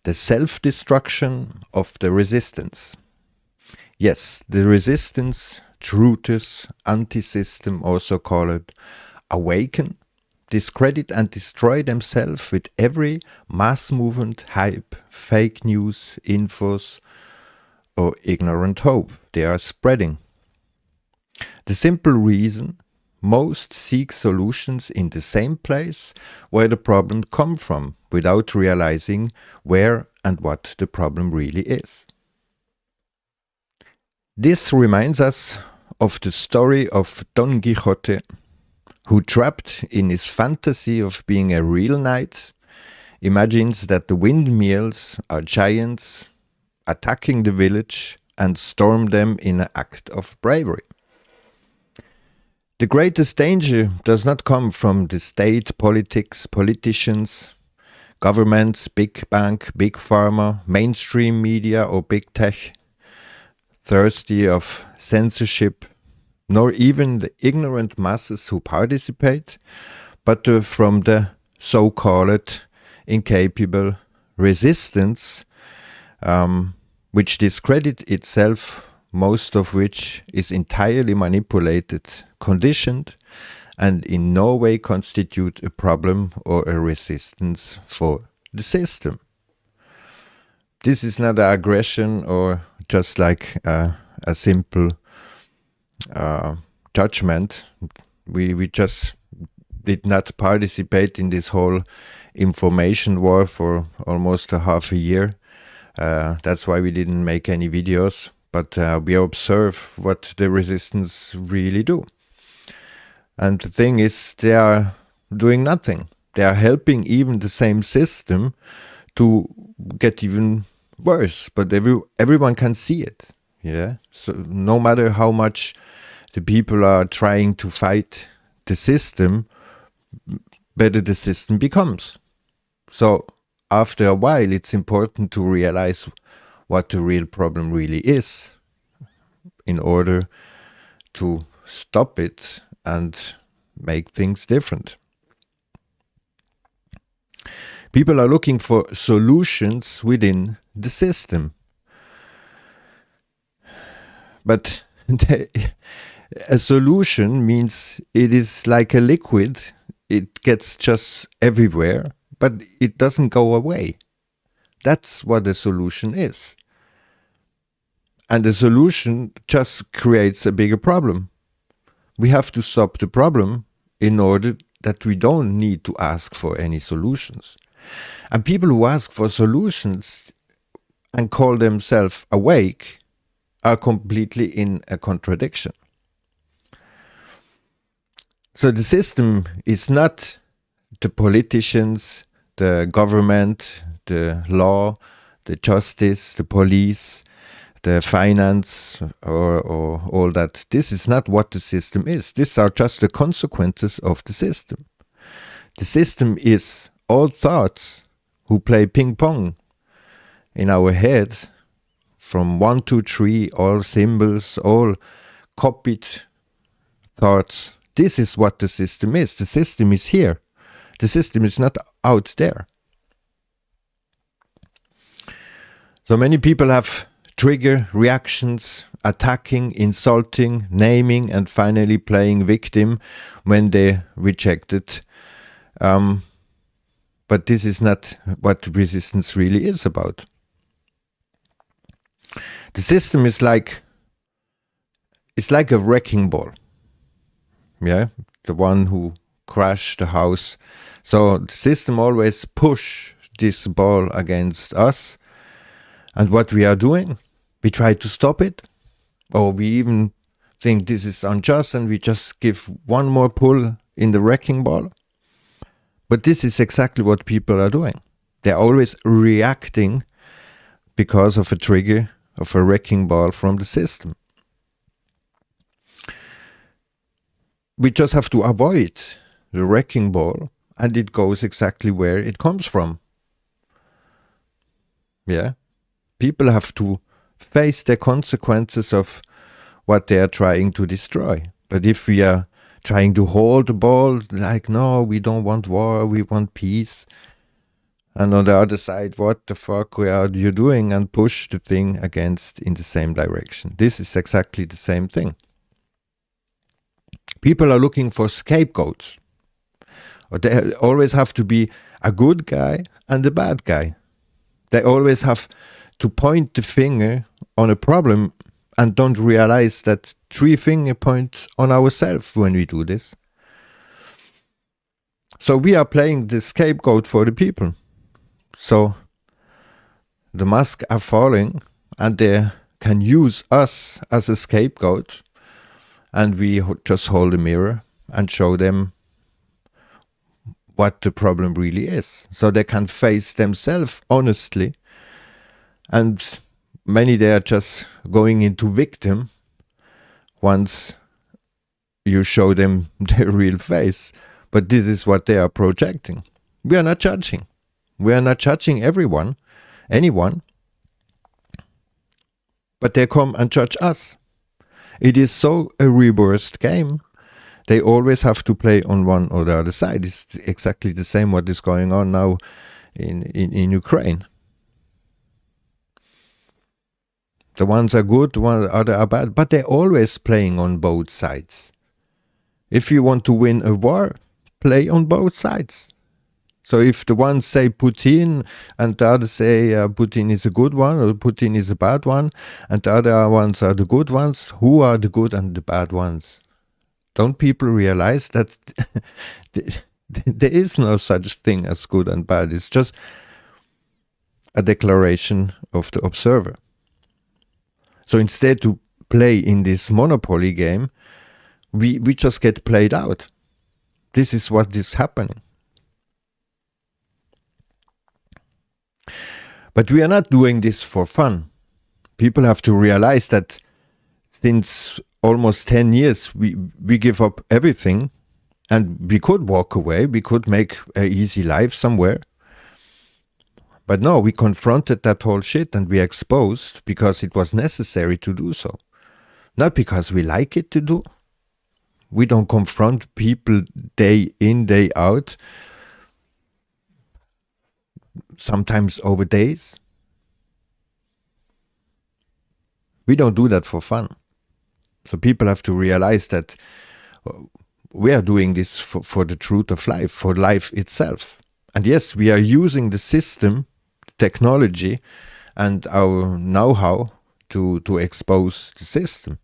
the self-destruction of the resistance. Yes, the resistance, truthers, anti-system, also called awaken, discredit and destroy themselves with every mass movement, hype, fake news, infos, or ignorant hope they are spreading. The simple reason: most seek solutions in the same place where the problem comes from, without realizing where and what the problem really is. This reminds us of the story of Don Quixote, who, trapped in his fantasy of being a real knight, imagines that the windmills are giants attacking the village and storm them in an act of bravery. The greatest danger does not come from the state, politics, politicians, governments, big bank, big pharma, mainstream media or big tech, thirsty of censorship, nor even the ignorant masses who participate, but from the so-called incapable resistance, which discredit itself, most of which is entirely manipulated, conditioned, and in no way constitute a problem or a resistance for the system. This is not an aggression or just like a simple judgment. We just did not participate in this whole information war for almost a half a year. That's why we didn't make any videos, but we observe what the resistance really do. And the thing is, they are doing nothing. They are helping even the same system to get even worse, but everyone can see it. Yeah. So no matter how much the people are trying to fight the system, better the system becomes. So after a while, it's important to realize what the real problem really is in order to stop it and make things different. People are looking for solutions within the system. But a solution means it is like a liquid. It gets just everywhere, but it doesn't go away. That's what a solution is. And the solution just creates a bigger problem. We have to stop the problem in order that we don't need to ask for any solutions. And people who ask for solutions and call themselves awake are completely in a contradiction. So the system is not the politicians, the government, the law, the justice, the police, the finance, or all that. This is not what the system is. These are just the consequences of the system. The system is all thoughts who play ping pong in our head, from 1, 2, 3, all symbols, all copied thoughts. This is what the system is. The system is here. The system is not out there. So many people have trigger reactions, attacking, insulting, naming, and finally playing victim when they rejected. But this is not what resistance really is about. The system is like a wrecking ball. Yeah, the one who crashed the house. So the system always push this ball against us. And what we are doing, we try to stop it, or we even think this is unjust and we just give one more pull in the wrecking ball. But this is exactly what people are doing. They're always reacting because of a trigger of a wrecking ball from the system. We just have to avoid the wrecking ball, and it goes exactly where it comes from. Yeah. People have to face the consequences of what they are trying to destroy. But if we are trying to hold the ball, like, no, we don't want war, we want peace, and on the other side, what the fuck are you doing, and push the thing against in the same direction. This is exactly the same thing. People are looking for scapegoats. Or they always have to be a good guy and a bad guy. They always have to point the finger on a problem and don't realize that 3 finger points on ourselves when we do this. So we are playing the scapegoat for the people. So the masks are falling and they can use us as a scapegoat, and we just hold a mirror and show them what the problem really is, so they can face themselves honestly. And many, they are just going into victim once you show them their real face. But this is what they are projecting. We are not judging. We are not judging anyone, but they come and judge us. It is so a reversed game. They always have to play on one or the other side. It's exactly the same what is going on now in Ukraine. The ones are good, the other are bad, but they're always playing on both sides. If you want to win a war, play on both sides. So if the ones say Putin and the others say Putin is a good one or Putin is a bad one, and the other ones are the good ones, who are the good and the bad ones? Don't people realize that there is no such thing as good and bad? It's just a declaration of the observer. So instead to play in this monopoly game, we just get played out. This is what is happening. But we are not doing this for fun. People have to realize that since almost 10 years, we give up everything, and we could walk away, we could make an easy life somewhere. But no, we confronted that whole shit and we exposed because it was necessary to do so. Not because we like it to do. We don't confront people day in, day out, sometimes over days. We don't do that for fun. So people have to realize that we are doing this for the truth of life, for life itself. And yes, we are using the system, technology, and our know-how to expose the system.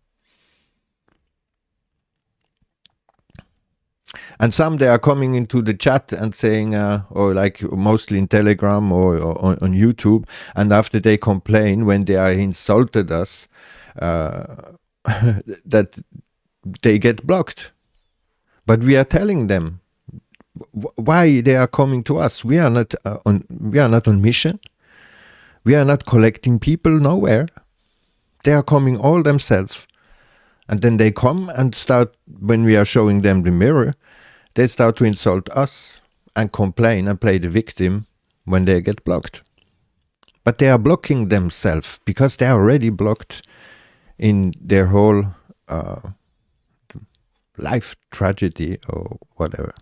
And some, they are coming into the chat and saying, or like mostly in Telegram or on YouTube, and after they complain when they are insulted us, that they get blocked. But we are telling them why they are coming to us. We are not on mission. We are not collecting people nowhere. They are coming all themselves. And then they come and start, when we are showing them the mirror, they start to insult us and complain and play the victim when they get blocked. But they are blocking themselves because they are already blocked in their whole life tragedy or whatever.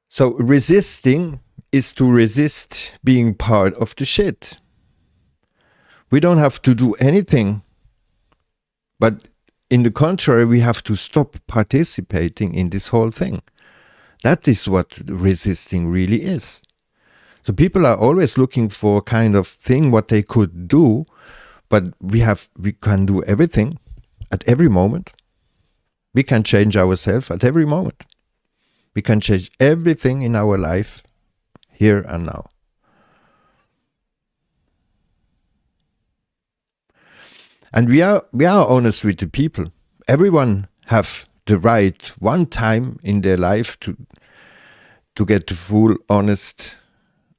So resisting is to resist being part of the shit. We don't have to do anything, but in the contrary, we have to stop participating in this whole thing. That is what resisting really is. So people are always looking for kind of thing what they could do, but we can do everything at every moment. We can change ourselves at every moment. We can change everything in our life here and now. And we are honest with the people. Everyone have the right one time in their life to get the full honest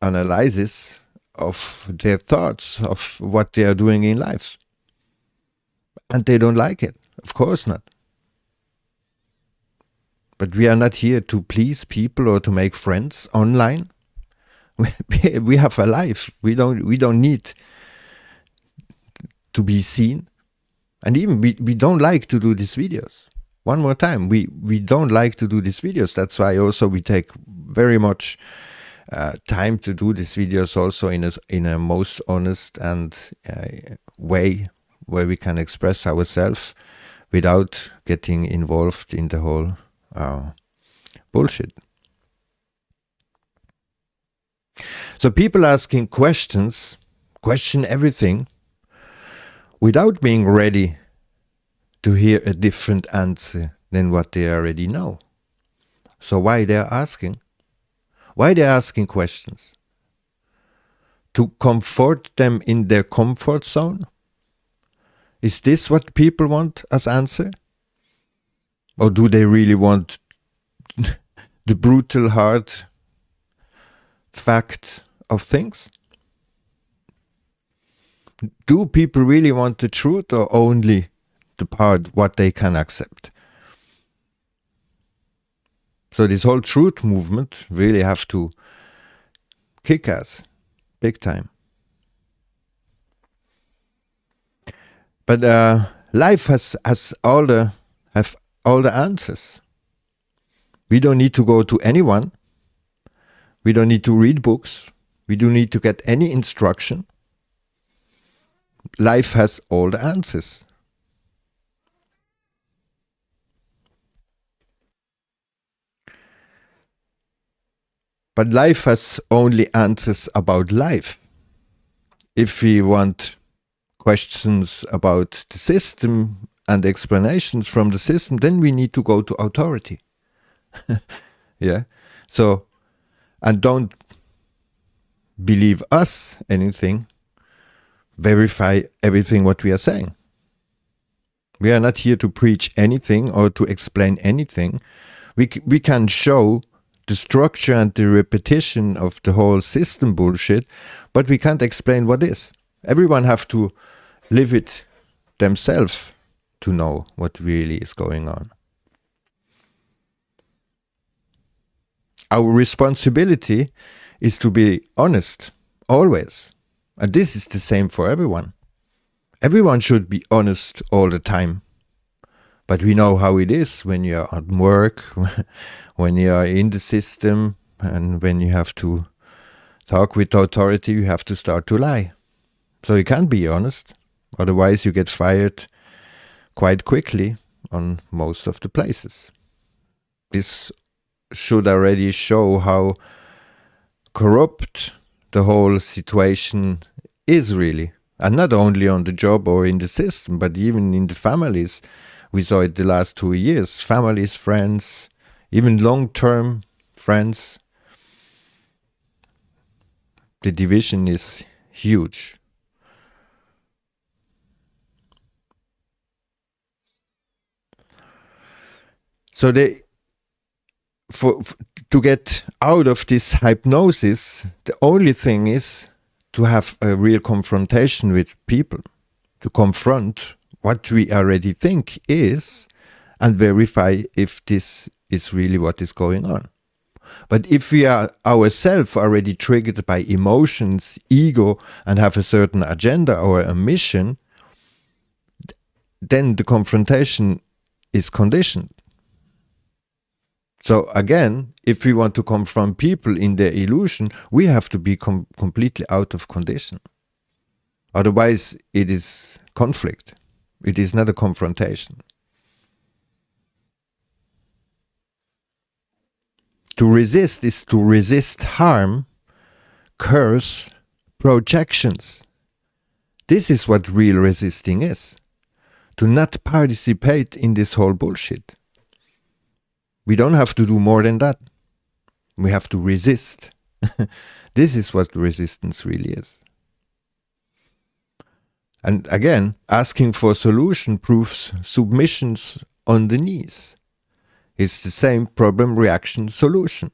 analysis of their thoughts, of what they are doing in life. And they don't like it. Of course not. But we are not here to please people or to make friends online. We have a life. We don't need to be seen. And even we don't like to do these videos. One more time, we don't like to do these videos. That's why also we take very much time to do these videos also in a most honest and way where we can express ourselves without getting involved in the whole bullshit. So people asking questions, question everything without being ready to hear a different answer than what they already know. So why they're asking? Why they're asking questions? To comfort them in their comfort zone? Is this what people want as answer? Or do they really want the brutal, hard fact of things? Do people really want the truth or only the part what they can accept? So this whole truth movement really have to kick ass big time. But life has all the answers. We don't need to go to anyone. We don't need to read books. We don't need to get any instruction. Life has all the answers. But life has only answers about life. If we want questions about the system and explanations from the system, then we need to go to authority. Yeah. So, and don't believe us anything. Verify everything what we are saying. We are not here to preach anything or to explain anything. We can show the structure and the repetition of the whole system bullshit, but we can't explain what is. Everyone have to live it themselves to know what really is going on. Our responsibility is to be honest, always. And this is the same for everyone. Everyone should be honest all the time. But we know how it is when you're at work, when you are in the system, and when you have to talk with authority, you have to start to lie. So you can't be honest. Otherwise you get fired quite quickly on most of the places. This should already show how corrupt the whole situation is really. And not only on the job or in the system, but even in the families. We saw it the last 2 years. Families, friends, even long-term friends. The division is huge. So to get out of this hypnosis, the only thing is to have a real confrontation with people, to confront what we already think is and verify if this is really what is going on. But if we are ourselves already triggered by emotions, ego, and have a certain agenda or a mission, then the confrontation is conditioned. So again, if we want to confront people in their illusion, we have to be completely out of condition. Otherwise, it is conflict. It is not a confrontation. To resist is to resist harm, curse, projections. This is what real resisting is. To not participate in this whole bullshit. We don't have to do more than that. We have to resist. This is what resistance really is. And again, asking for a solution proves submissions on the knees. It's the same problem, reaction, solution.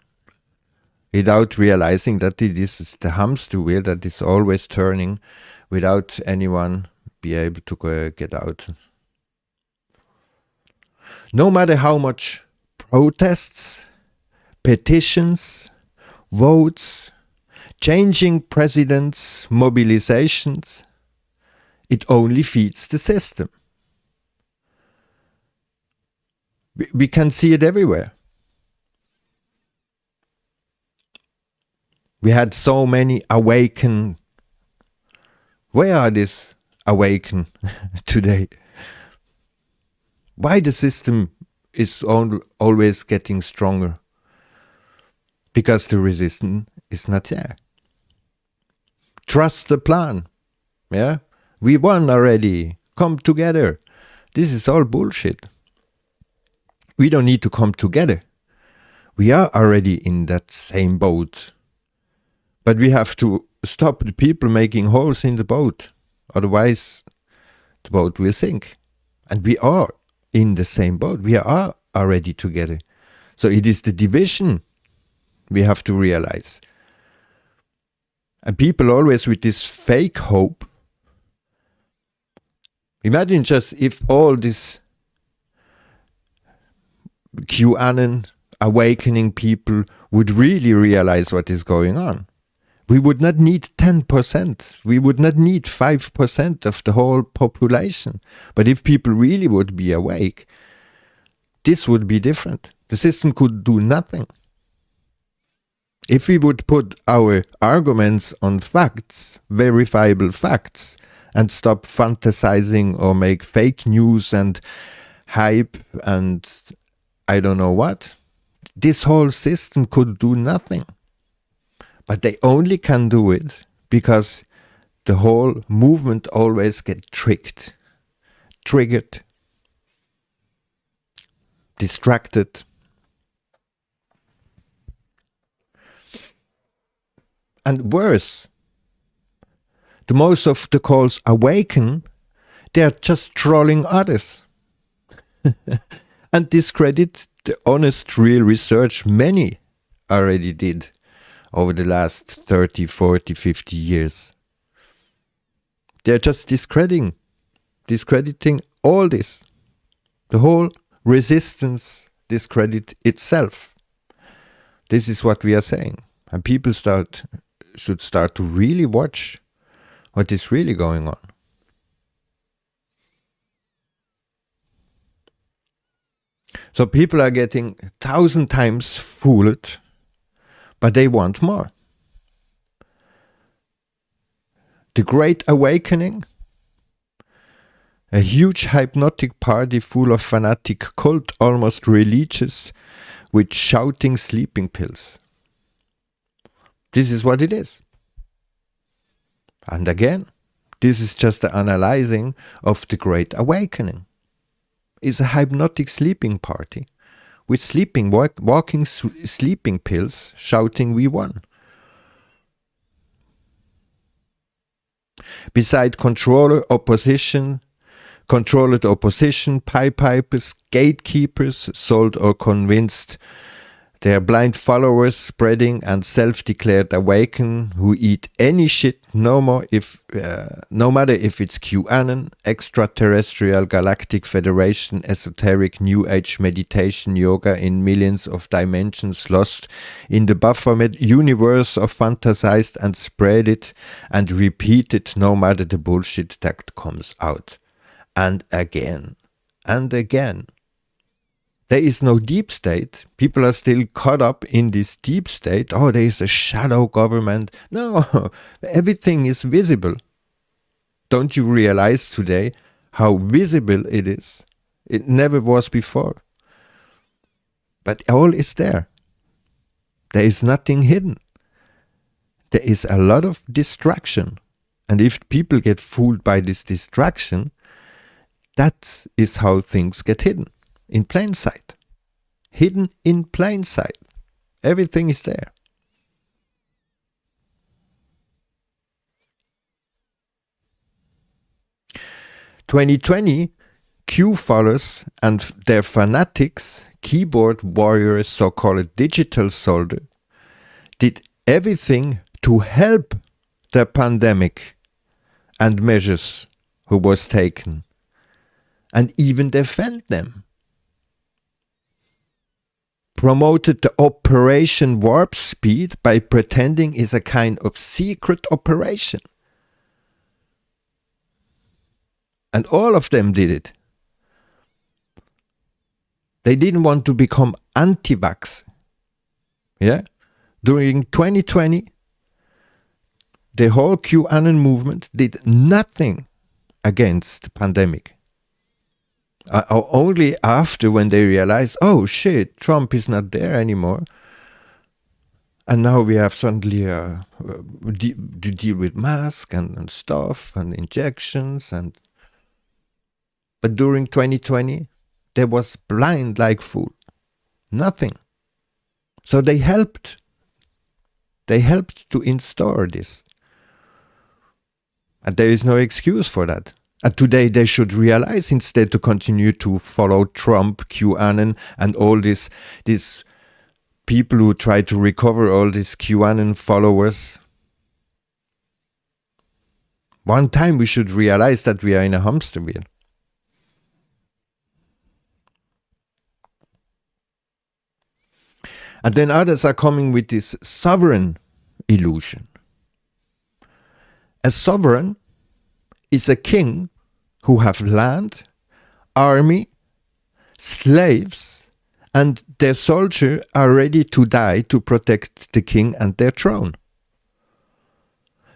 Without realizing that it is the hamster wheel that is always turning without anyone be able to get out. No matter how much protests, petitions, votes, changing presidents, mobilizations, it only feeds the system. We can see it everywhere. We had so many awaken. Where are these awaken today? Why the system is always getting stronger? Because the resistance is not there. Trust the plan. Yeah? We won already. Come together. This is all bullshit. We don't need to come together. We are already in that same boat. But we have to stop the people making holes in the boat. Otherwise, the boat will sink. And we are in the same boat. We are already together. So it is the division we have to realize. And people always with this fake hope. Imagine just if all this QAnon awakening people would really realize what is going on. We would not need 10%. We would not need 5% of the whole population. But if people really would be awake, this would be different. The system could do nothing. If we would put our arguments on facts, verifiable facts, and stop fantasizing or make fake news and hype and I don't know what, this whole system could do nothing. But they only can do it because the whole movement always gets triggered, distracted. And worse, the most of the calls awaken, they're just trolling others. And discredit the honest, real research many already did over the last 30, 40, 50 years. They're just discrediting all this. The whole resistance discredit itself. This is what we are saying. And people should start to really watch what is really going on. So people are getting 1,000 times fooled, but they want more. The Great Awakening, a huge hypnotic party full of fanatic cult, almost religious, with shouting sleeping pills. This is what it is. And again, this is just the analyzing of the Great Awakening. It's a hypnotic sleeping party with walking sleeping pills, shouting "We won." Beside controlled opposition, pipe pipers, gatekeepers, sold or convinced, their blind followers spreading and self-declared awaken who eat any shit no matter if it's QAnon, extraterrestrial, galactic federation, esoteric, new age meditation, yoga in millions of dimensions lost in the Baphomet universe of fantasized and spread it and repeat it no matter the bullshit that comes out. And again, and again. There is no deep state. People are still caught up in this deep state. Oh, there is a shadow government. No, everything is visible. Don't you realize today how visible it is? It never was before. But all is there. There is nothing hidden. There is a lot of distraction. And if people get fooled by this distraction, that is how things get hidden. In plain sight. Hidden in plain sight. Everything is there. "2020, Q followers and their fanatics, keyboard warriors, so-called digital soldiers, did everything to help the pandemic and measures who was taken, and even defend them. Promoted the Operation Warp Speed by pretending it's a kind of secret operation. And all of them did it. They didn't want to become anti-vax. Yeah? During 2020, the whole QAnon movement did nothing against the pandemic. Only after, when they realized, oh shit, Trump is not there anymore, and now we have suddenly to deal with masks and stuff and injections. But during 2020, they was blind like fool. Nothing. So they helped. They helped to install this. And there is no excuse for that. And today they should realize, instead to continue to follow Trump, QAnon, and all these people who try to recover all these QAnon followers. One time we should realize that we are in a hamster wheel. And then others are coming with this sovereign illusion. A sovereign is a king who have land, army, slaves, and their soldiers are ready to die to protect the king and their throne.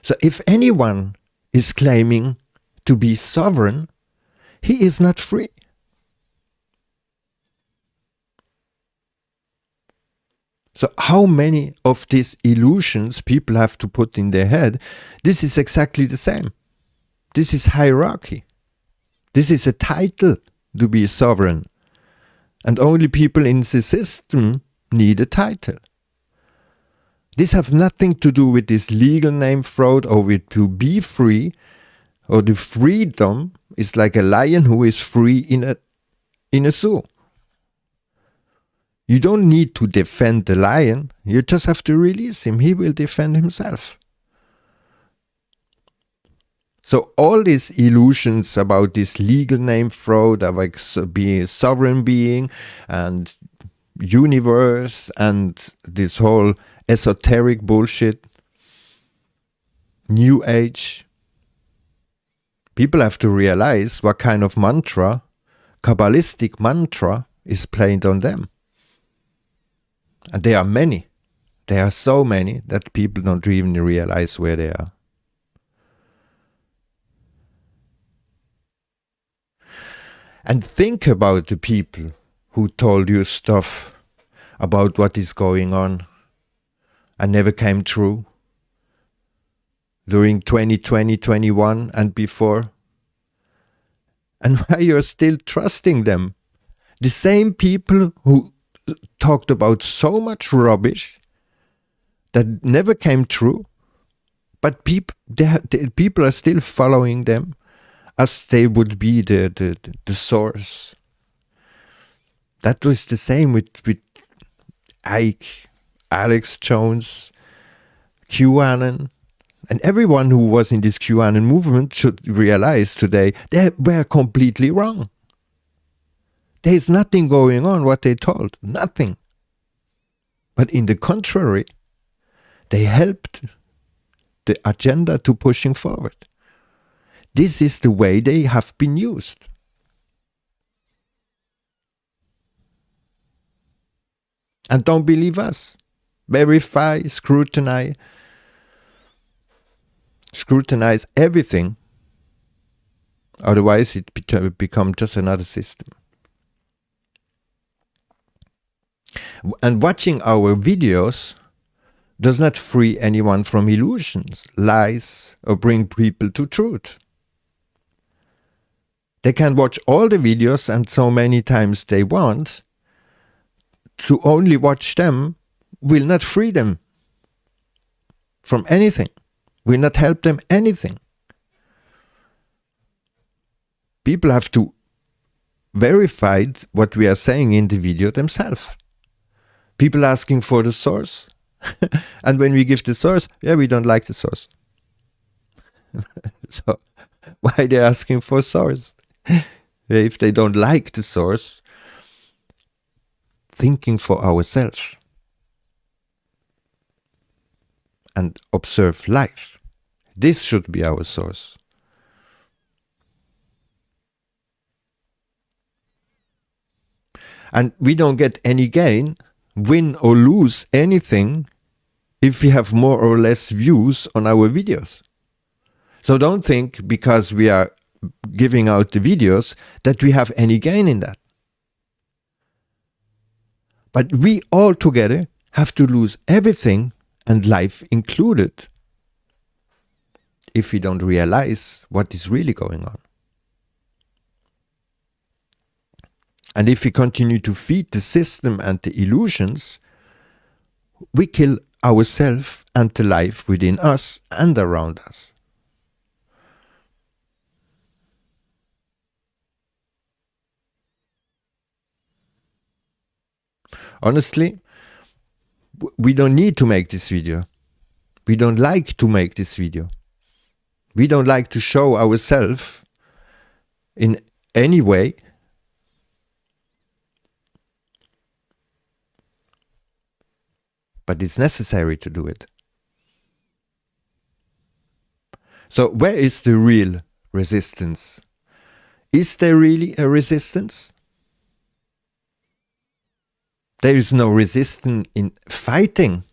So if anyone is claiming to be sovereign, he is not free. So how many of these illusions people have to put in their head? This is exactly the same. This is hierarchy. This is a title to be sovereign. And only people in the system need a title. This has nothing to do with this legal name fraud or with to be free, or the freedom is like a lion who is free in a zoo. You don't need to defend the lion. You just have to release him. He will defend himself. So all these illusions about this legal name fraud, about being a sovereign being and universe and this whole esoteric bullshit, new age, people have to realize what kind of mantra, Kabbalistic mantra, is played on them. And there are many. There are so many that people don't even realize where they are. And think about the people who told you stuff about what is going on and never came true during 2020, 21 and before. And why you're still trusting them. The same people who talked about so much rubbish that never came true, but people are still following them as they would be the source. That was the same with Ike, Alex Jones, QAnon, and everyone who was in this QAnon movement should realize today they were completely wrong. There is nothing going on what they told, nothing. But in the contrary, they helped the agenda to pushing forward. This is the way they have been used. And don't believe us. Verify, scrutinize everything. Otherwise it becomes just another system. And watching our videos does not free anyone from illusions, lies, or bring people to truth. They can watch all the videos and so many times they want. To only watch them will not free them from anything, will not help them anything. People have to verify what we are saying in the video themselves. People asking for the source, and when we give the source, we don't like the source. So why are they asking for source? If they don't like the source, thinking for ourselves and observe life. This should be our source. And we don't get any gain, win or lose anything if we have more or less views on our videos. So don't think because we are giving out the videos that we have any gain in that. But we all together have to lose everything, and life included, if we don't realize what is really going on. And if we continue to feed the system and the illusions, we kill ourselves and the life within us and around us. Honestly, we don't need to make this video. We don't like to make this video. We don't like to show ourselves in any way. But it's necessary to do it. So where is the real resistance? Is there really a resistance? There is no resistance in fighting.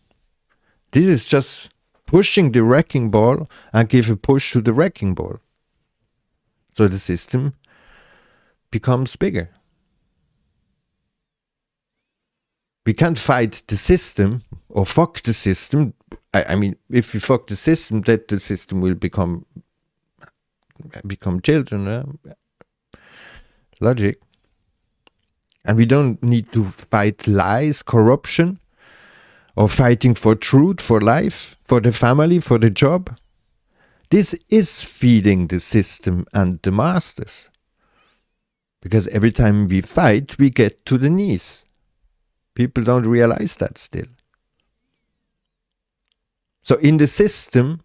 This is just pushing the wrecking ball and give a push to the wrecking ball. So the system becomes bigger. We can't fight the system or fuck the system. I mean, if we fuck the system, that the system will become children. Logic. And we don't need to fight lies, corruption, or fighting for truth, for life, for the family, for the job. This is feeding the system and the masters. Because every time we fight, we get to the knees. People don't realize that still. So in the system,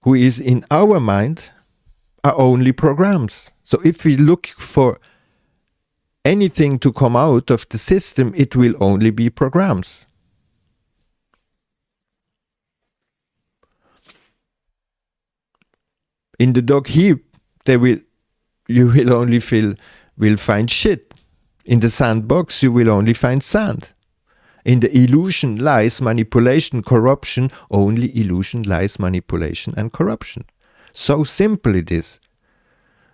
who is in our mind, are only programs. So if we look for anything to come out of the system, it will only be programs. In the dog heap, you will only find shit. In the sandbox, you will only find sand. In the illusion, lies, manipulation, corruption, only illusion, lies, manipulation, and corruption. So simple it is.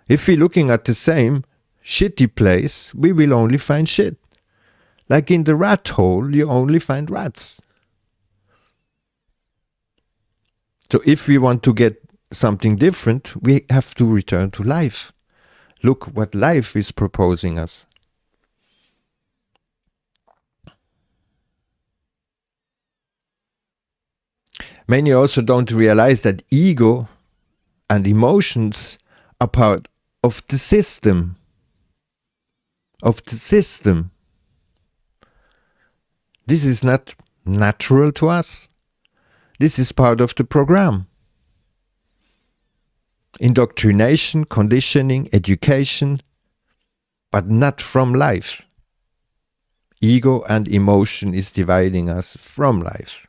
If we're looking at the same shitty place, we will only find shit. Like in the rat hole, you only find rats. So if we want to get something different, we have to return to life. Look what life is proposing us. Many also don't realize that ego and emotions are part of the system. This is not natural to us. This is part of the program. Indoctrination, conditioning, education, but not from life. Ego and emotion is dividing us from life.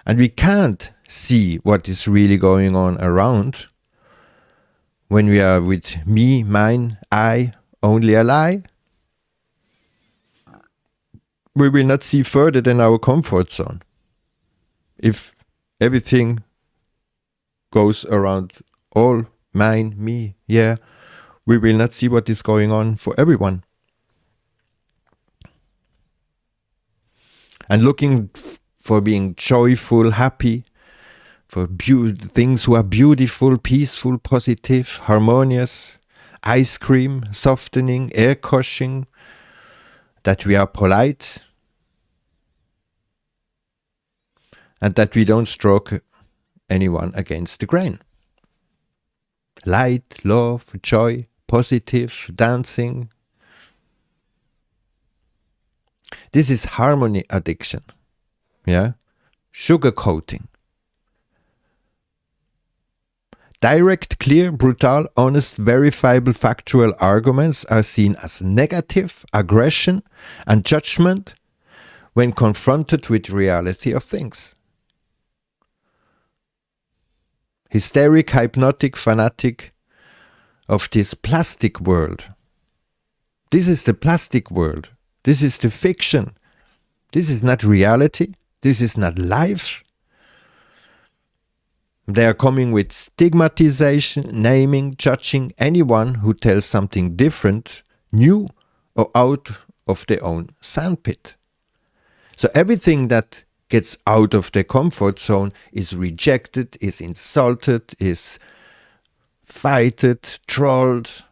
And we can't see what is really going on around when we are with me, mine, I, only a lie. We will not see further than our comfort zone. If everything goes around all mine, me, yeah, we will not see what is going on for everyone. And looking for being joyful, happy, for things who are beautiful, peaceful, positive, harmonious, ice cream, softening, air cushioning, that we are polite, and that we don't stroke anyone against the grain. Light, love, joy, positive, dancing. This is harmony addiction. Yeah, sugarcoating. Direct, clear, brutal, honest, verifiable, factual arguments are seen as negative, aggression, and judgment when confronted with reality of things. hysteric, hypnotic, fanatic of this plastic world. This is the plastic world. This is the fiction. This is not reality. This is not life. They are coming with stigmatization, naming, judging anyone who tells something different, new, or out of their own sandpit. So everything that gets out of their comfort zone is rejected, is insulted, is fighted, trolled.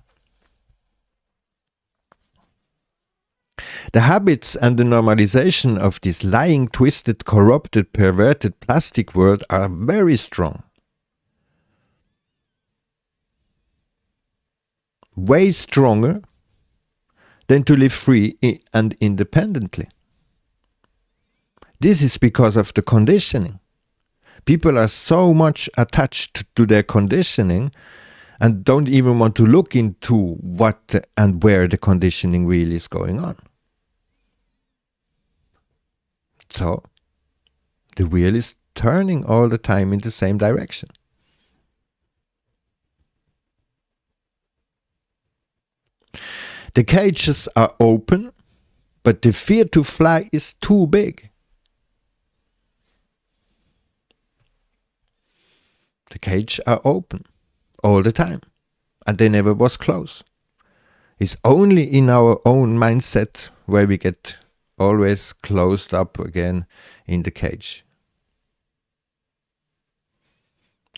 The habits and the normalization of this lying, twisted, corrupted, perverted plastic world are very strong. Way stronger than to live free and independently. This is because of the conditioning. People are so much attached to their conditioning and don't even want to look into what and where the conditioning really is going on. So, the wheel is turning all the time in the same direction. The cages are open, but the fear to fly is too big. The cages are open all the time, and they never was closed. It's only in our own mindset where we get always closed up again in the cage.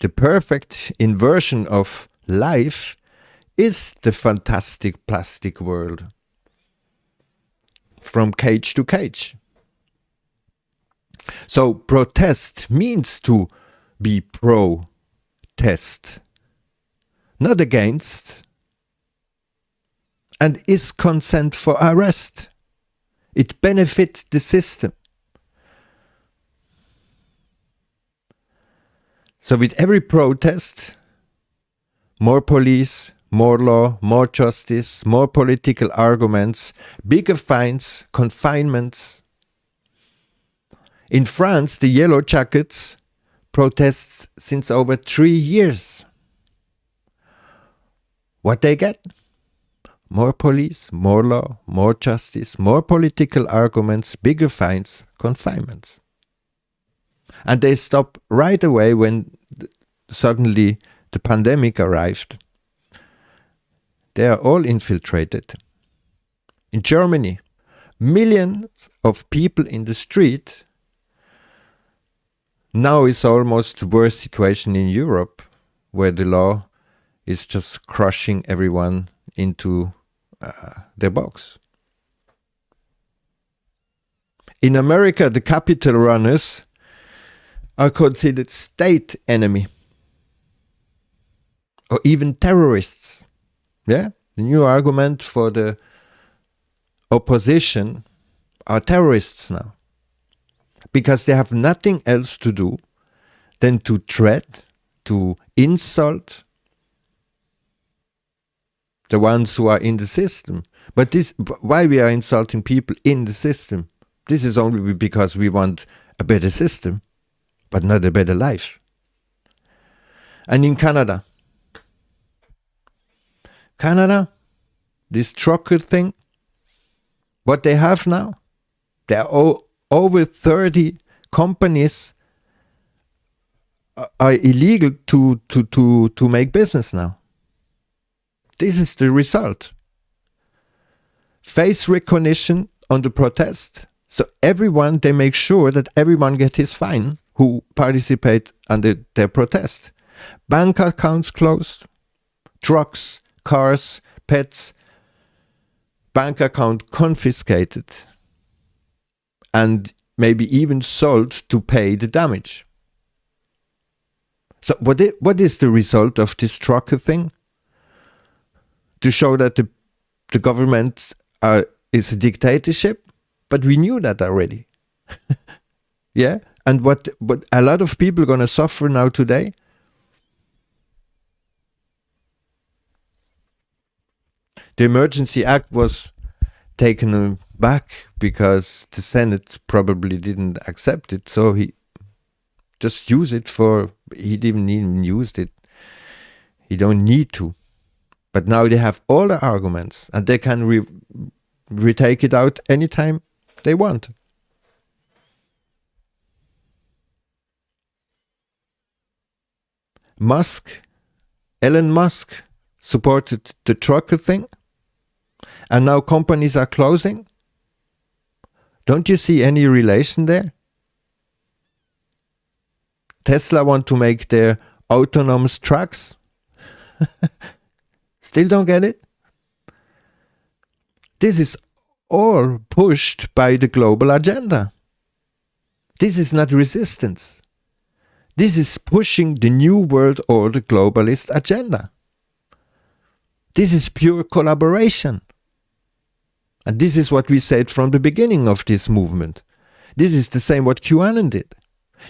The perfect inversion of life is the fantastic plastic world. From cage to cage. So protest means to be pro-test, not against, and is consent for arrest. It benefits the system. So with every protest, more police, more law, more justice, more political arguments, bigger fines, confinements. In France, the Yellow Jackets protests since over 3 years. What they get? More police, more law, more justice, more political arguments, bigger fines, confinements. And they stop right away when suddenly the pandemic arrived. They are all infiltrated. In Germany, millions of people in the street. Now it's almost the worst situation in Europe, where the law is just crushing everyone into their box. In America, the Capitol runners are considered state enemy, or even terrorists. Yeah, the new argument for the opposition are terrorists now, because they have nothing else to do than to threat, to insult the ones who are in the system. But this, why we are insulting people in the system? This is only because we want a better system, but not a better life. And in Canada, this trucker thing, what they have now, there are over 30 companies are illegal to make business now. This is the result. Face recognition on the protest. So everyone, they make sure that everyone gets his fine who participate under their protest. Bank accounts closed, trucks, cars, pets, bank account confiscated, and maybe even sold to pay the damage. So what is the result of this trucker thing? To show that the government is a dictatorship, but we knew that already. Yeah, and what a lot of people are going to suffer now today. The Emergency Act was taken back because the Senate probably didn't accept it, so Just use it for, he didn't even use it. He don't need to. But now they have all the arguments and they can retake it out anytime they want. Elon Musk supported the trucker thing, and now companies are closing. Don't you see any relation there? Tesla want to make their autonomous trucks. Still don't get it? This is all pushed by the global agenda. This is not resistance. This is pushing the New World Order globalist agenda. This is pure collaboration. And this is what we said from the beginning of this movement. This is the same what QAnon did.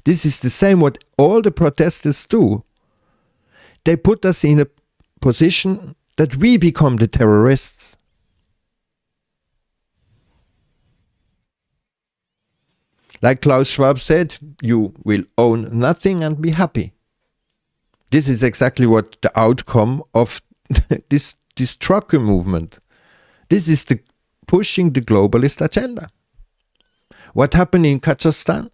This is the same what all the protesters do. They put us in a position that we become the terrorists. Like Klaus Schwab said, you will own nothing and be happy. This is exactly what the outcome of this trucker movement. This is the pushing the globalist agenda. What happened in Kazakhstan?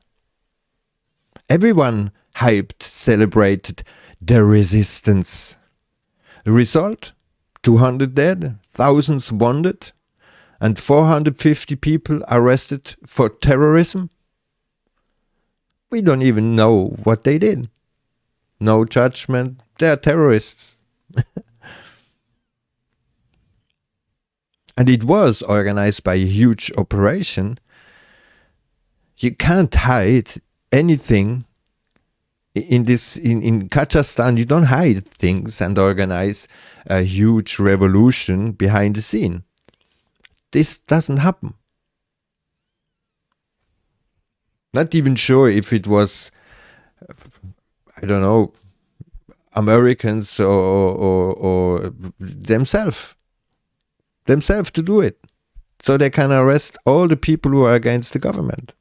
Everyone hyped, celebrated the resistance. The result? 200 dead, thousands wounded, and 450 people arrested for terrorism. We don't even know what they did. No judgment. They are terrorists. And it was organized by a huge operation. You can't hide anything in Kazakhstan. You don't hide things and organize a huge revolution behind the scene. This doesn't happen. Not even sure if it was, I don't know, Americans or themselves to do it. So they can arrest all the people who are against the government,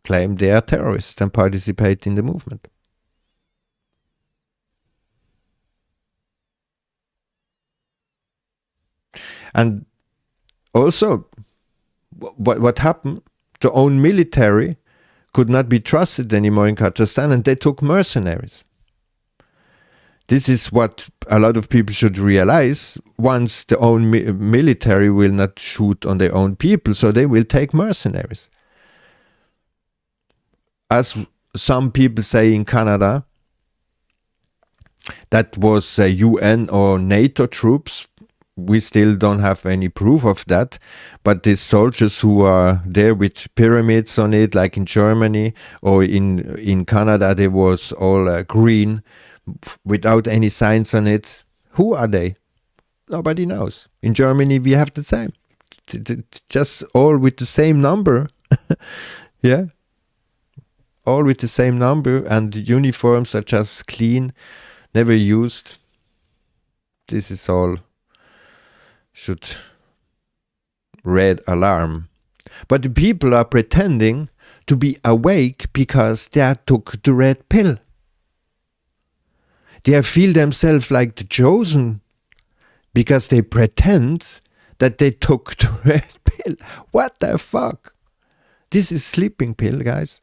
claim they are terrorists and participate in the movement. And also, what happened? The own military could not be trusted anymore in Kazakhstan, and they took mercenaries. This is what a lot of people should realize. Once the own military will not shoot on their own people, so they will take mercenaries. As some people say in Canada, that was UN or NATO troops. We still don't have any proof of that, but these soldiers who are there with pyramids on it, like in Germany or in Canada, they was all green without any signs on it. Who are they? Nobody knows. In Germany, we have the same. Just all with the same number. Yeah. All with the same number, and uniforms are just clean, never used. This is all should red alarm. But the people are pretending to be awake because they took the red pill. They feel themselves like the chosen because they pretend that they took the red pill. What the fuck? This is sleeping pill, guys.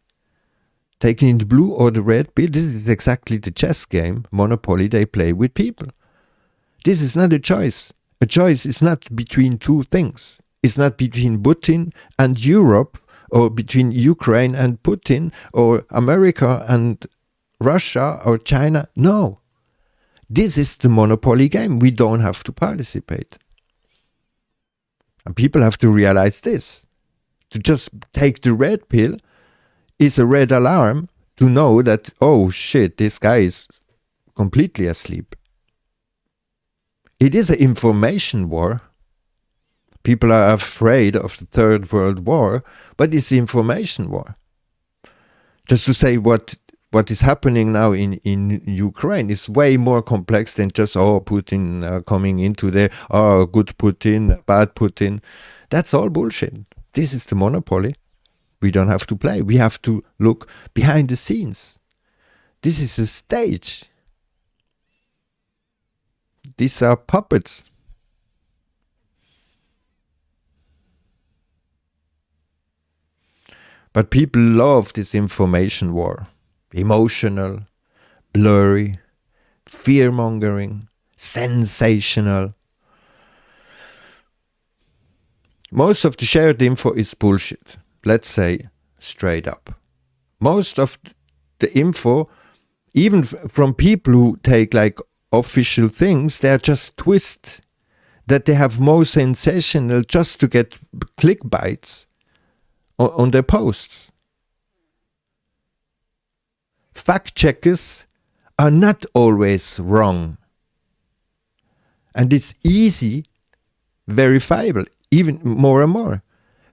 Taking the blue or the red pill, this is exactly the chess game, Monopoly, they play with people. This is not a choice. A choice is not between two things. It's not between Putin and Europe, or between Ukraine and Putin, or America and Russia or China. No. This is the Monopoly game. We don't have to participate. And people have to realize this. To just take the red pill is a red alarm to know that, oh shit, this guy is completely asleep. It is an information war. People are afraid of the Third World War, but it's an information war. Just to say what is happening now in Ukraine is way more complex than just, Putin coming into there, good Putin, bad Putin. That's all bullshit. This is the monopoly. We don't have to play. We have to look behind the scenes. This is a stage. These are puppets. But people love this information war. Emotional, blurry, fear-mongering, sensational. Most of the shared info is bullshit. Let's say straight up. Most of the info, even from people who take like official things, they're just twists that they have more sensational just to get click bites on their posts. Fact checkers are not always wrong. And it's easy, verifiable, even more and more.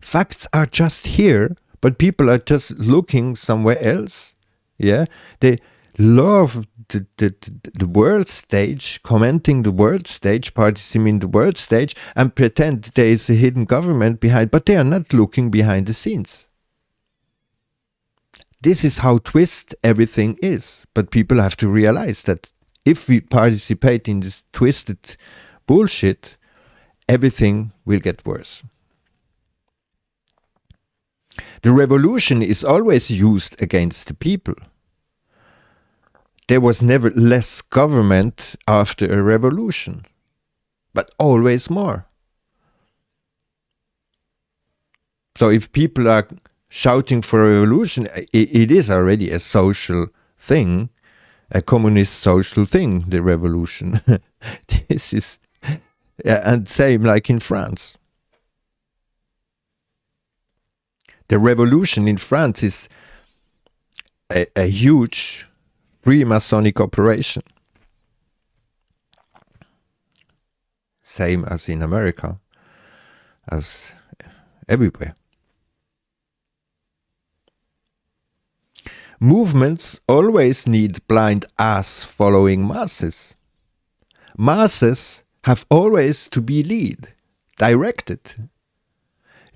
Facts are just here, but people are just looking somewhere else. Yeah, they love the world stage, commenting the world stage, participating in the world stage, and pretend there is a hidden government behind, but they are not looking behind the scenes. This is how twist everything is. But people have to realize that if we participate in this twisted bullshit, everything will get worse. The revolution is always used against the people. There was never less government after a revolution, but always more. So if people are shouting for a revolution, it is already a social thing, a communist social thing, the revolution. This is, and same like in France. The revolution in France is a huge Freemasonic operation. Same as in America, as everywhere. Movements always need blind ass following masses. Masses have always to be directed.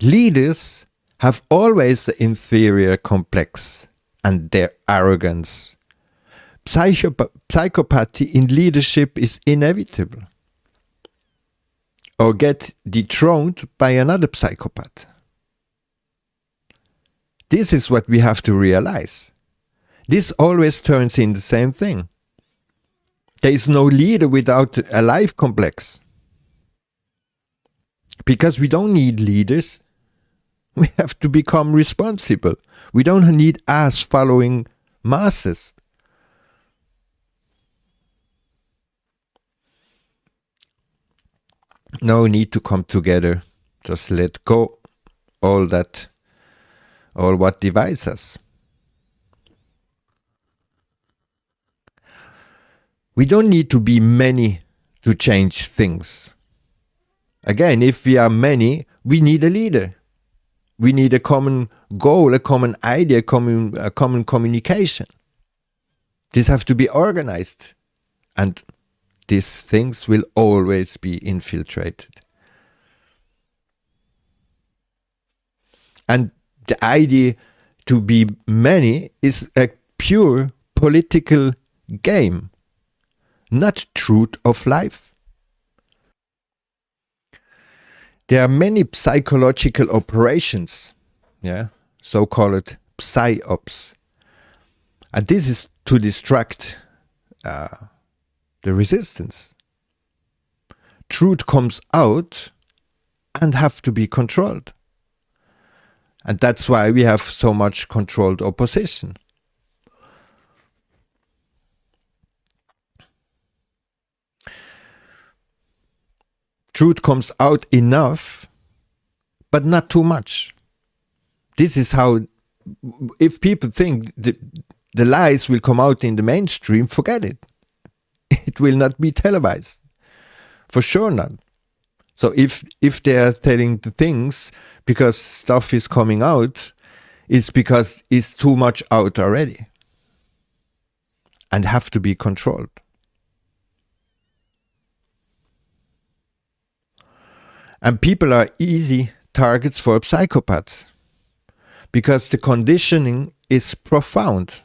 Leaders have always the inferior complex and their arrogance. Psychopathy in leadership is inevitable. Or get dethroned by another psychopath. This is what we have to realize. This always turns in the same thing. There is no leader without a life complex. Because we don't need leaders. We have to become responsible. We don't need ass following masses. No need to come together. Just let go all what divides us. We don't need to be many to change things. Again, if we are many, we need a leader. We need a common goal, a common idea, a common communication. These have to be organized. And these things will always be infiltrated. And the idea to be many is a pure political game, not truth of life. There are many psychological operations, so-called psyops. And this is to distract the resistance. Truth comes out and have to be controlled. And that's why we have so much controlled opposition. Truth comes out enough, but not too much. This is how, if people think the lies will come out in the mainstream, forget it. It will not be televised. For sure not. So if they are telling the things because stuff is coming out, it's because it's too much out already. And have to be controlled. And people are easy targets for psychopaths. because the conditioning is profound.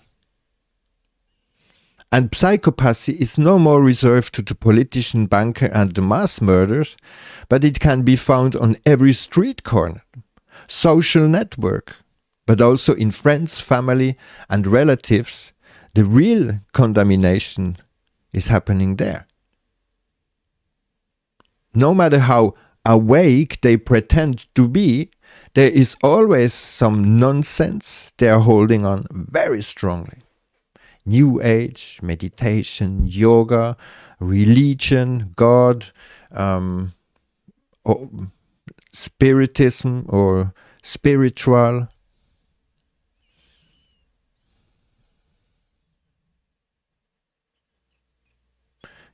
And psychopathy is no more reserved to the politician, banker and the mass murderers, but it can be found on every street corner, social network, but also in friends, family and relatives. The real contamination is happening there. No matter how awake they pretend to be, there is always some nonsense they are holding on very strongly. New Age, meditation, yoga, religion, God, or spiritism or spiritual.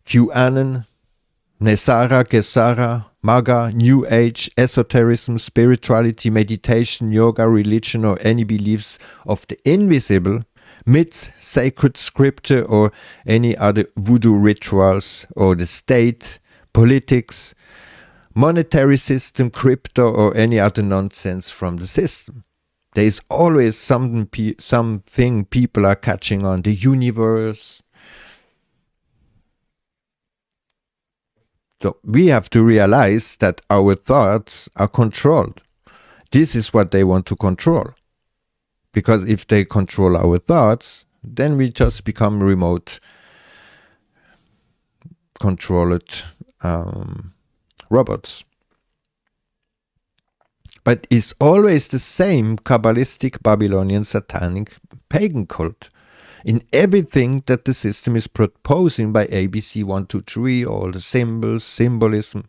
QAnon, Nesara, Gesara, Maga, New Age, esotericism, spirituality, meditation, yoga, religion, or any beliefs of the invisible, myths, sacred scripture, or any other voodoo rituals, or the state, politics, monetary system, crypto, or any other nonsense from the system. There is always something people are catching on, the universe. So we have to realize that our thoughts are controlled. This is what they want to control. Because if they control our thoughts, then we just become remote controlled robots. But it's always the same Kabbalistic, Babylonian, satanic, pagan cult in everything that the system is proposing by ABC 1, 2, 3, all the symbols, symbolism,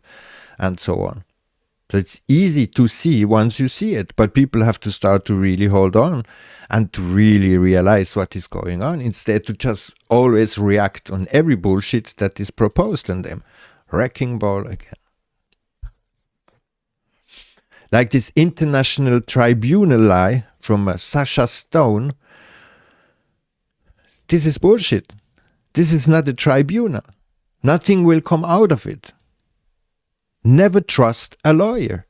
and so on. So it's easy to see once you see it, but people have to start to really hold on and to really realize what is going on, instead to just always react on every bullshit that is proposed on them. Wrecking ball again. Like this international tribunal lie from Sasha Stone. This is bullshit. This is not a tribunal. Nothing will come out of it. Never trust a lawyer.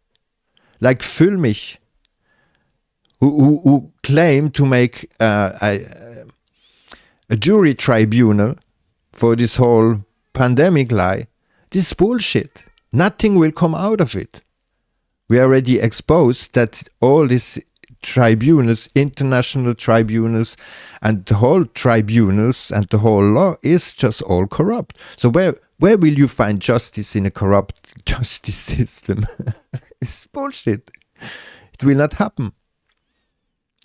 Like Füllmich, who claimed to make a jury tribunal for this whole pandemic lie. This is bullshit. Nothing will come out of it. We already exposed that all these tribunals, international tribunals, and the whole tribunals and the whole law is just all corrupt. So where will you find justice in a corrupt justice system? It's bullshit. It will not happen.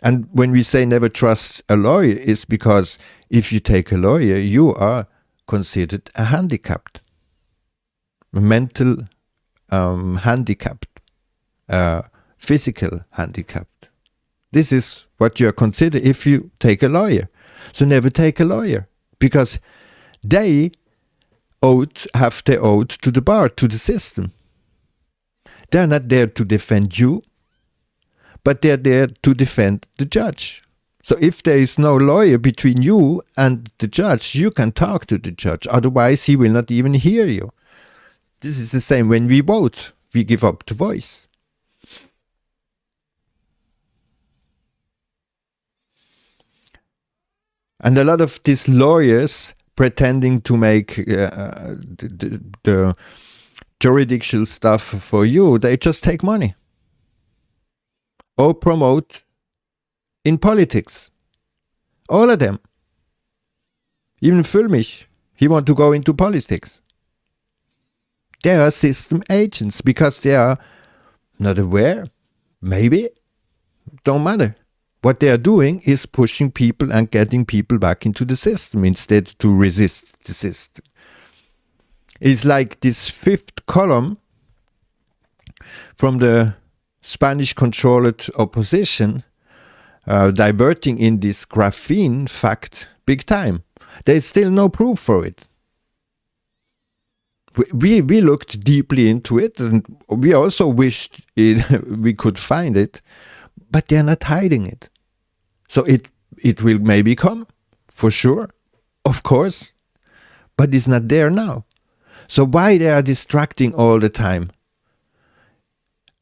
And when we say never trust a lawyer, it's because if you take a lawyer, you are considered a handicapped, a mental handicapped, physical handicapped. This is what you are considered if you take a lawyer. So never take a lawyer, because they have their oath to the bar, to the system. They're not there to defend you, but they're there to defend the judge. So if there is no lawyer between you and the judge, you can talk to the judge. Otherwise, he will not even hear you. This is the same when we vote. We give up the voice. And a lot of these lawyers pretending to make the jurisdictional stuff for you, they just take money. Or promote in politics. All of them. Even Füllmich, he want to go into politics. They are system agents because they are not aware, maybe, don't matter. What they are doing is pushing people and getting people back into the system instead to resist the system. It's like this fifth column from the Spanish-controlled opposition diverting in this graphene fact big time. There's still no proof for it. We looked deeply into it, and we also wished we could find it, but they're not hiding it. So it will maybe come, for sure, of course, but it's not there now. So why they are distracting all the time?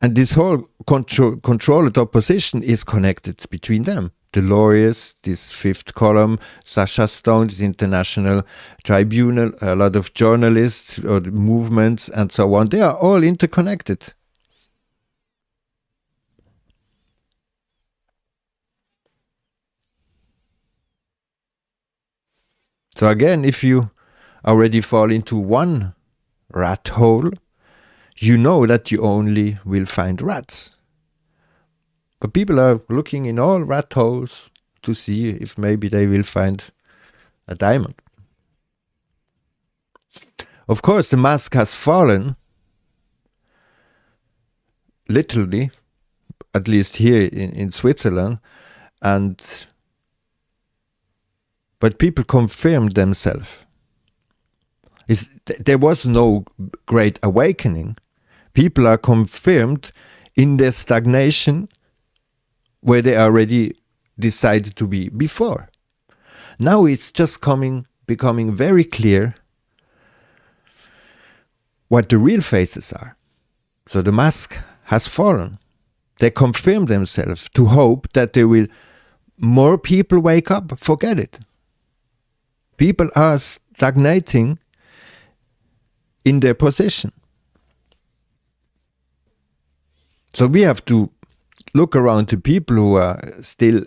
And this whole controlled opposition is connected between them. The lawyers, this fifth column, Sasha Stone, this international tribunal, a lot of journalists or the movements and so on, they are all interconnected. So again, if you already fall into one rat hole, you know that you only will find rats. But people are looking in all rat holes to see if maybe they will find a diamond. Of course, the mask has fallen, literally, at least here in Switzerland, but people confirmed themselves. There was no great awakening. People are confirmed in their stagnation where they already decided to be before. Now it's just becoming very clear what the real faces are. So the mask has fallen. They confirm themselves to hope that more people wake up. Forget it. People are stagnating in their position. So we have to look around to people who are still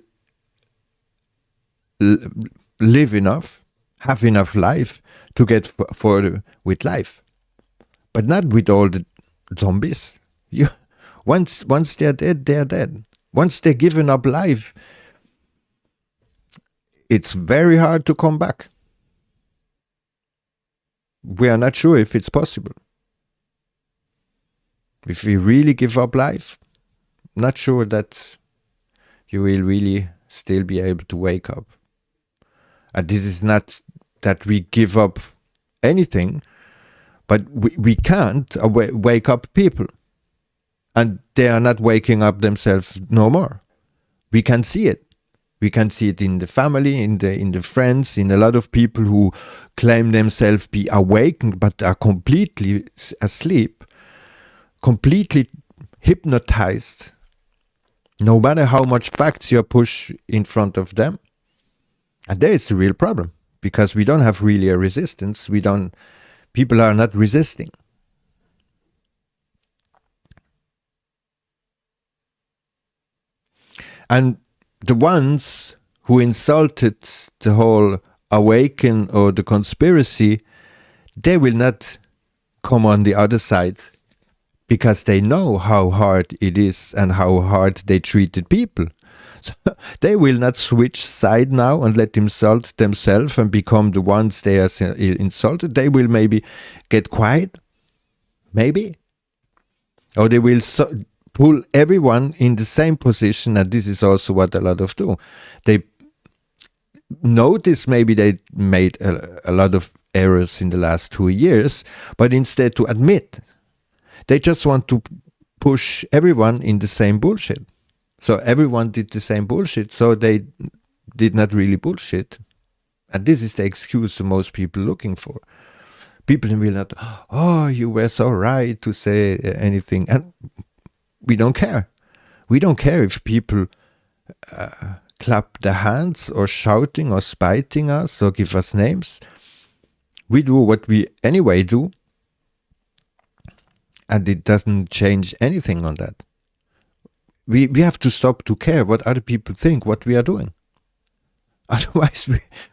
live enough, have enough life to get further with life, but not with all the zombies. Once they're dead, they're dead. Once they're given up life, it's very hard to come back. We are not sure if it's possible. If we really give up life, not sure that you will really still be able to wake up. And this is not that we give up anything, but we can't wake up people. And they are not waking up themselves no more. We can see it. We can see it in the family, in the friends, in a lot of people who claim themselves be awakened but are completely asleep, completely hypnotized, no matter how much facts you push in front of them. And there is the real problem, because we don't have really a resistance. People are not resisting. And the ones who insulted the whole awaken or the conspiracy, they will not come on the other side, because they know how hard it is and how hard they treated people. So they will not switch side now and let insult themselves and become the ones they are insulted. They will maybe get quiet, maybe. Or they will pull everyone in the same position, and this is also what a lot of do. They notice maybe they made a lot of errors in the last 2 years, but instead to admit, they just want to push everyone in the same bullshit. So everyone did the same bullshit, so they did not really bullshit. And this is the excuse that most people looking for. People will not, oh, you were so right to say anything. And we don't care. We don't care if people clap their hands or shouting or spiting us or give us names. We do what we anyway do. And it doesn't change anything on that. We have to stop to care what other people think, what we are doing. Otherwise,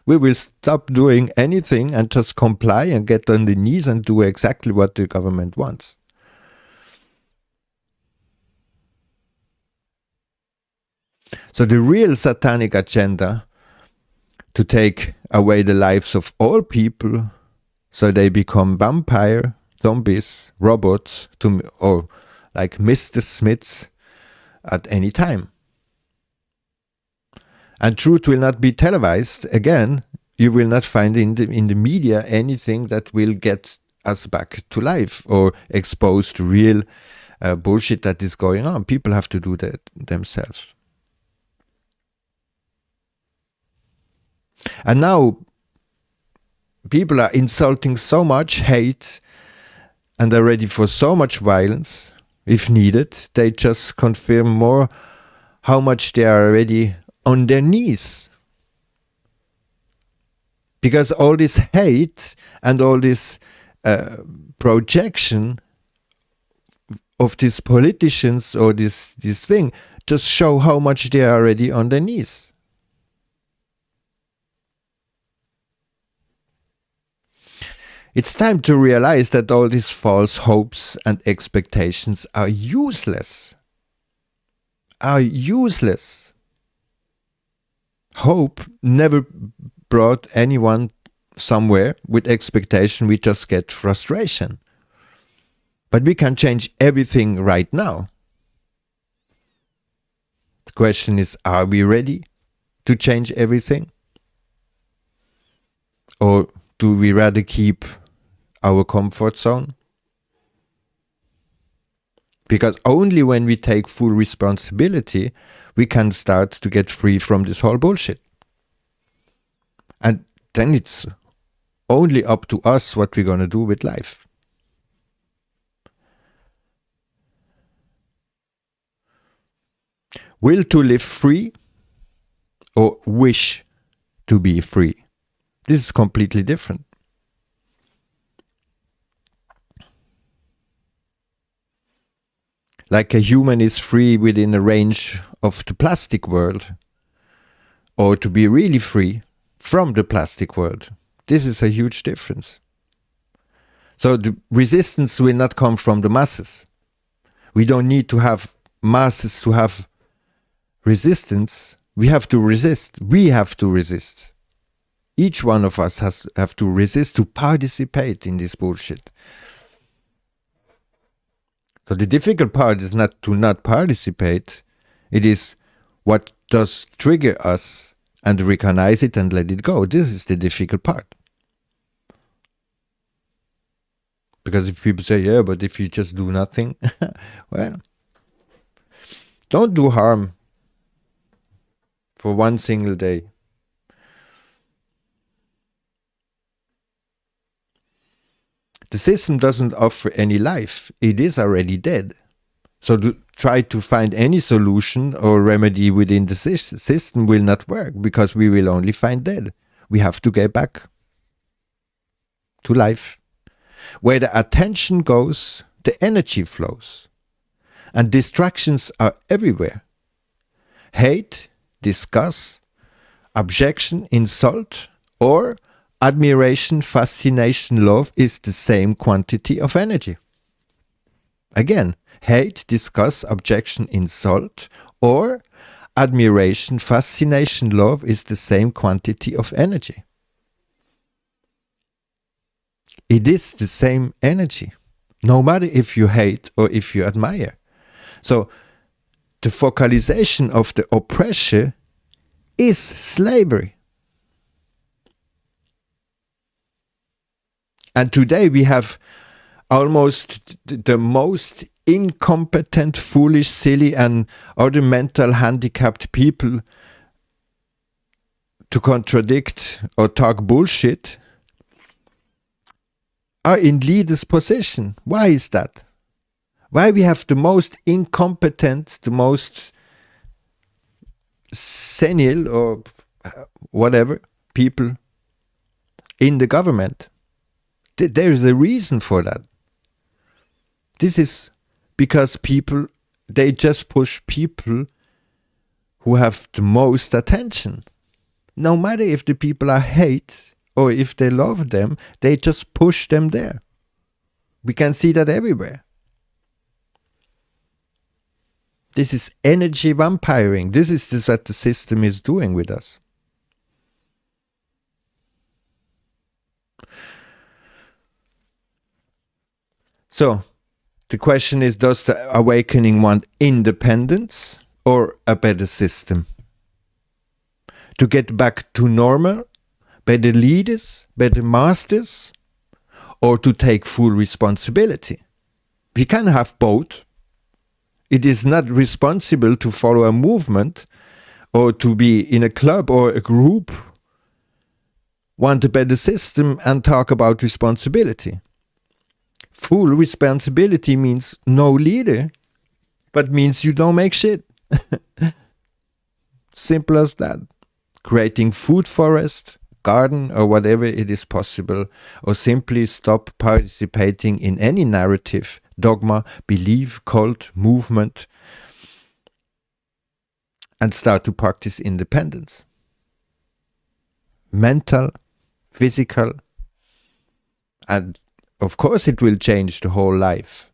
we will stop doing anything and just comply and get on the knees and do exactly what the government wants. So the real satanic agenda to take away the lives of all people so they become vampire, zombies, robots, or like Mr. Smiths at any time. And truth will not be televised. Again, you will not find in the media anything that will get us back to life or expose the real bullshit that is going on. People have to do that themselves. And now people are insulting so much hate and are ready for so much violence. If needed, they just confirm more how much they are already on their knees. Because all this hate and all this projection of these politicians or this thing just show how much they are already on their knees. It's time to realize that all these false hopes and expectations are useless. Hope never brought anyone somewhere. With expectation, we just get frustration. But we can change everything right now. The question is, are we ready to change everything? Or do we rather keep our comfort zone? Because only when we take full responsibility, we can start to get free from this whole bullshit. And then it's only up to us what we're going to do with life. Will to live free or wish to be free? This is completely different. Like a human is free within the range of the plastic world, or to be really free from the plastic world. This is a huge difference. So the resistance will not come from the masses. We don't need to have masses to have resistance. We have to resist. We have to resist. Each one of us have to resist to participate in this bullshit. So the difficult part is not to not participate. It is what does trigger us, and recognize it and let it go. This is the difficult part. Because if people say, yeah, but if you just do nothing, well, don't do harm for one single day. The system doesn't offer any life. It is already dead. So to try to find any solution or remedy within the system will not work, because we will only find dead. We have to get back to life. Where the attention goes, the energy flows. And distractions are everywhere. Hate, disgust, objection, insult, or admiration, fascination, love is the same quantity of energy. Again, hate, disgust, objection, insult, or admiration, fascination, love is the same quantity of energy. It is the same energy, no matter if you hate or if you admire. So the focalization of the oppressor is slavery. And today we have almost the most incompetent, foolish, silly, and other mental handicapped people to contradict or talk bullshit are in leaders' position. Why is that? Why we have the most incompetent, the most senile or whatever people in the government? There is a reason for that. This is because people, they just push people who have the most attention. No matter if the people are hate or if they love them, they just push them there. We can see that everywhere. This is energy vampiring. This is what the system is doing with us. So, the question is, does the awakening want independence or a better system? To get back to normal, better leaders, better masters, or to take full responsibility? We can have both. It is not responsible to follow a movement or to be in a club or a group, want a better system and talk about responsibility. Full responsibility means no leader but means you don't make shit. Simple as that. Creating food forest, garden, or whatever it is possible, or simply stop participating in any narrative, dogma, belief, cult, movement, and start to practice independence. Mental, physical, and of course it will change the whole life.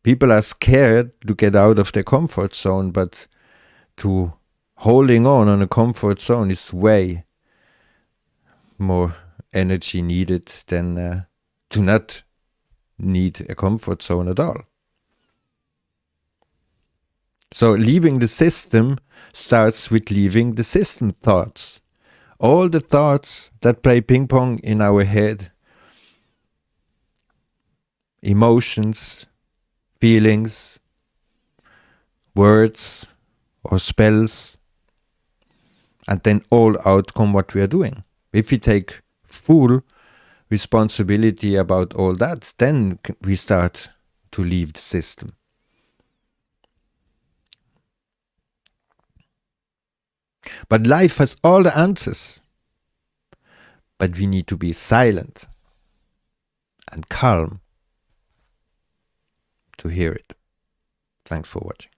People are scared to get out of their comfort zone, but to holding on a comfort zone is way more energy needed than to not need a comfort zone at all. So leaving the system starts with leaving the system thoughts. All the thoughts that play ping pong in our head, emotions, feelings, words or spells, and then all outcome what we are doing. If we take full responsibility about all that, then we start to leave the system. But life has all the answers. But we need to be silent and calm to hear it. Thanks for watching.